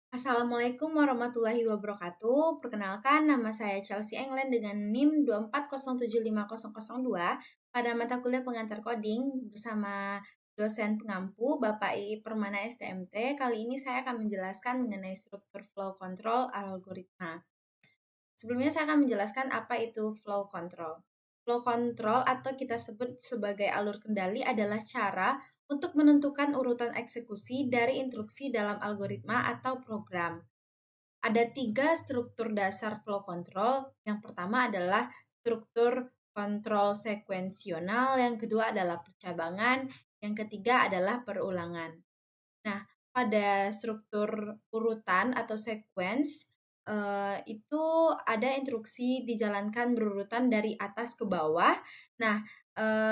Assalamualaikum warahmatullahi wabarakatuh. Perkenalkan, nama saya Chelsea England dengan NIM 240750002 pada mata kuliah pengantar coding bersama dosen pengampu Bapak I. Permana STMT. Kali ini saya akan menjelaskan mengenai struktur flow control algoritma. Sebelumnya saya akan menjelaskan apa itu flow control. Flow control atau kita sebut sebagai alur kendali adalah cara untuk menentukan urutan eksekusi dari instruksi dalam algoritma atau program. Ada 3 struktur dasar flow control. Yang pertama adalah struktur kontrol sekuensional, yang kedua adalah percabangan, yang ketiga adalah perulangan. Nah, pada struktur urutan atau sequence itu ada instruksi dijalankan berurutan dari atas ke bawah. Nah,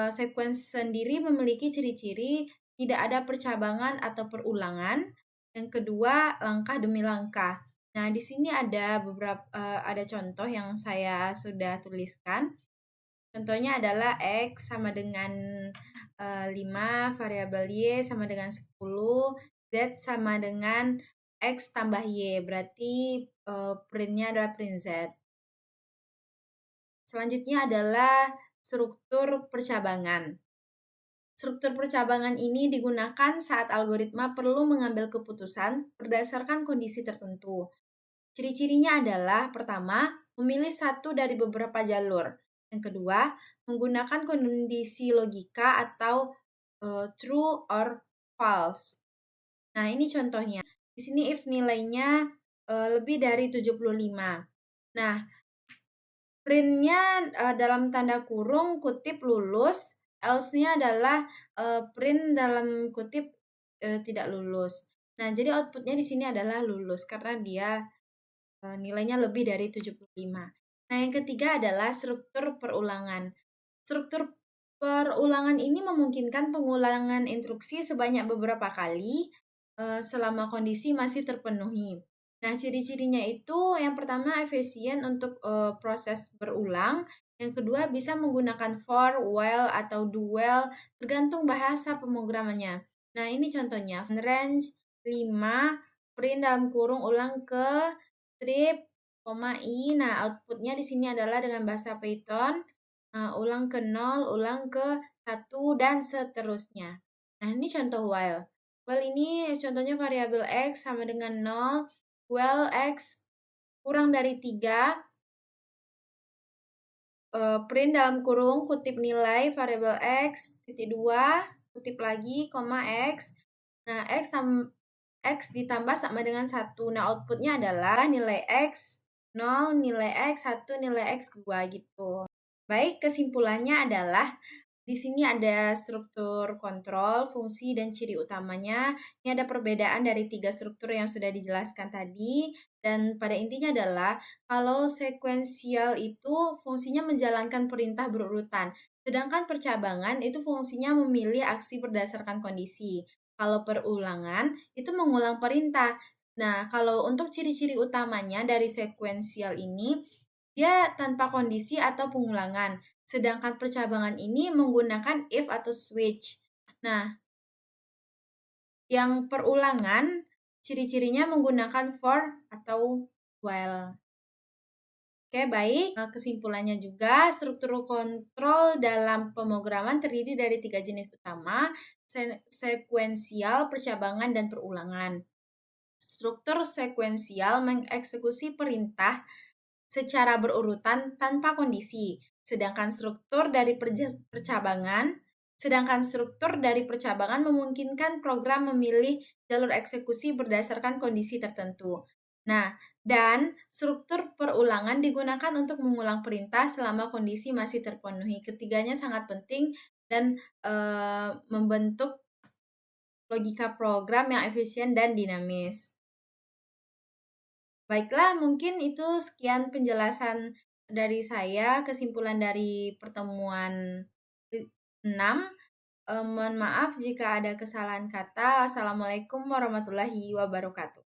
sequence sendiri memiliki ciri-ciri tidak ada percabangan atau perulangan. Yang kedua, langkah demi langkah. Nah, di sini ada beberapa ada contoh yang saya sudah tuliskan. Contohnya adalah X sama dengan 5, variabel Y sama dengan 10, Z sama dengan X tambah Y, berarti printnya adalah print Z. Selanjutnya adalah struktur percabangan. Struktur percabangan ini digunakan saat algoritma perlu mengambil keputusan berdasarkan kondisi tertentu. Ciri-cirinya adalah, pertama, memilih satu dari beberapa jalur. Yang kedua, menggunakan kondisi logika atau true or false. Nah, ini contohnya. Di sini if nilainya lebih dari 75. Nah, printnya dalam tanda kurung kutip lulus, else-nya adalah print dalam kutip tidak lulus. Nah, jadi outputnya di sini adalah lulus karena dia nilainya lebih dari 75. Nah, yang ketiga adalah struktur perulangan. Struktur perulangan ini memungkinkan pengulangan instruksi sebanyak beberapa kali selama kondisi masih terpenuhi. Nah, ciri-cirinya itu yang pertama efisien untuk proses berulang, yang kedua bisa menggunakan for, while, atau do while tergantung bahasa pemrogramannya. Nah, ini contohnya. Range 5, print dalam kurung ulang ke strip, i. Nah, outputnya di sini adalah dengan bahasa Python. Ulang ke 0, ulang ke 1, dan seterusnya. Nah, ini contoh while. While ini contohnya variabel X sama dengan 0, while X kurang dari 3, print dalam kurung, kutip nilai variabel X, titik 2, kutip lagi, koma X. Nah, X ditambah sama dengan 1. Nah, outputnya adalah nilai X 0, nilai X 1, nilai X 2 gitu. Baik, kesimpulannya adalah di sini ada struktur kontrol, fungsi, dan ciri utamanya. Ini ada perbedaan dari 3 struktur yang sudah dijelaskan tadi. Dan pada intinya adalah kalau sekuensial itu fungsinya menjalankan perintah berurutan. Sedangkan percabangan itu fungsinya memilih aksi berdasarkan kondisi. Kalau perulangan itu mengulang perintah. Nah, kalau untuk ciri-ciri utamanya dari sekuensial ini, dia tanpa kondisi atau pengulangan. Sedangkan percabangan ini menggunakan if atau switch. Nah, yang perulangan ciri-cirinya menggunakan for atau while. Oke, baik. Kesimpulannya juga, struktur kontrol dalam pemrograman terdiri dari 3 jenis utama, sekuensial, percabangan, dan perulangan. Struktur sekuensial mengeksekusi perintah secara berurutan tanpa kondisi, sedangkan struktur dari percabangan memungkinkan program memilih jalur eksekusi berdasarkan kondisi tertentu. Nah, dan struktur perulangan digunakan untuk mengulang perintah selama kondisi masih terpenuhi. Ketiganya sangat penting dan membentuk logika program yang efisien dan dinamis. Baiklah, mungkin itu sekian penjelasan dari saya, kesimpulan dari pertemuan 6. Mohon maaf jika ada kesalahan kata. Wassalamualaikum warahmatullahi wabarakatuh.